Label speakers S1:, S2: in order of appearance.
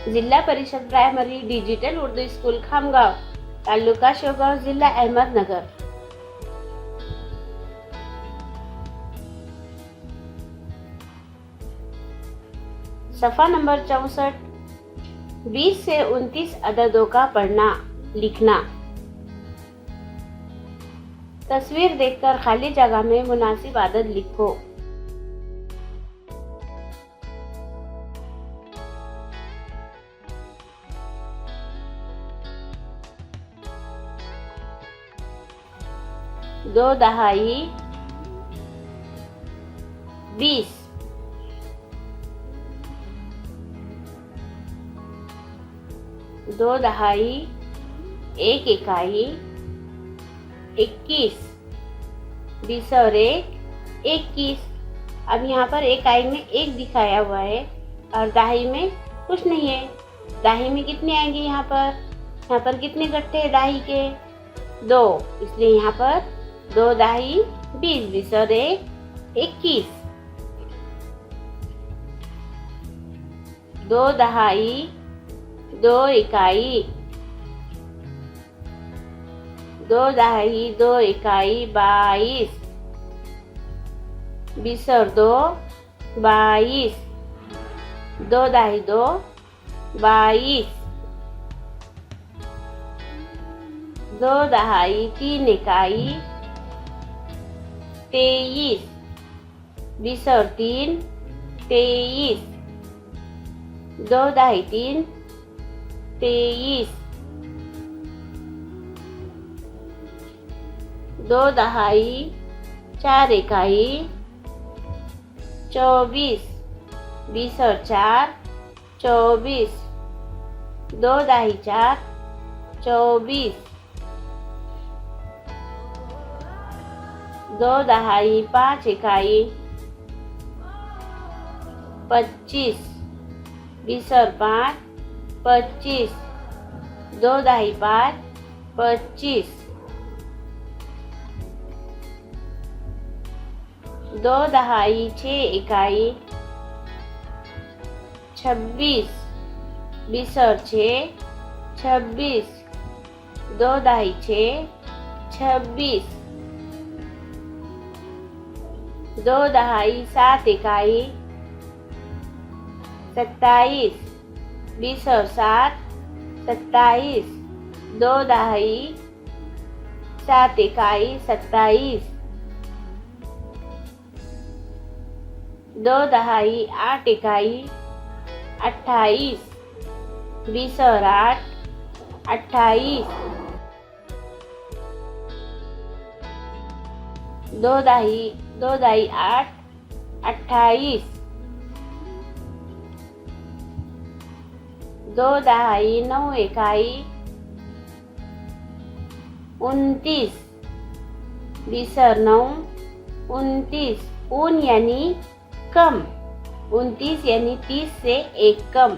S1: जिल्हा Parishad primary digital Urdu school Khamgaon, taluka Shevgaon, जिल्हा अहमदनगर। सफ़ा नंबर 64। 20 से 29 अददों का पढ़ना लिखना। तस्वीर देखकर खाली जगह में मुनासिब आदद लिखो। दो दहाई 20, दो दहाई 1 इकाई 21, 20 और 1 21। अब यहाँ पर इकाई में 1 दिखाया हुआ है और दहाई में कुछ नहीं है। दहाई में कितने आएंगे? यहाँ पर कितने गट्टे हैं दहाई के? 2, इसलिए यहाँ पर 2 दहाई 20, 20 और 1 21। 2 दहाई 2 इकाई 2 दहाई 2 इकाई 22, 20 और 2 22। 2 दहाई 2 22। 2 दहाई 3 इकाई 23, 20 और 3 23। 2 दहाई 3 23। 2 दहाई 4 इकाई 24, 20 और 4 24। 2 दहाई 4 24। 2 दहाई 5 इकाई 25, 20 और 5 25। 2 दहाई 5 25। 2 दहाई 6 इकाई 26, 20 और 6 26। 2 दहाई 6 26। 2 दहाई 7 इकाई 27, 20 और 7 27। 2 दहाई 7 इकाई 27। 2 दहाई 8 इकाई 28, 20 और 8 28। 2 दहाई 8 28। 2 दहाई 9 इकाई 29, 20 और 9 29। ऊन यानी कम, 29 यानी 30 से 1 कम।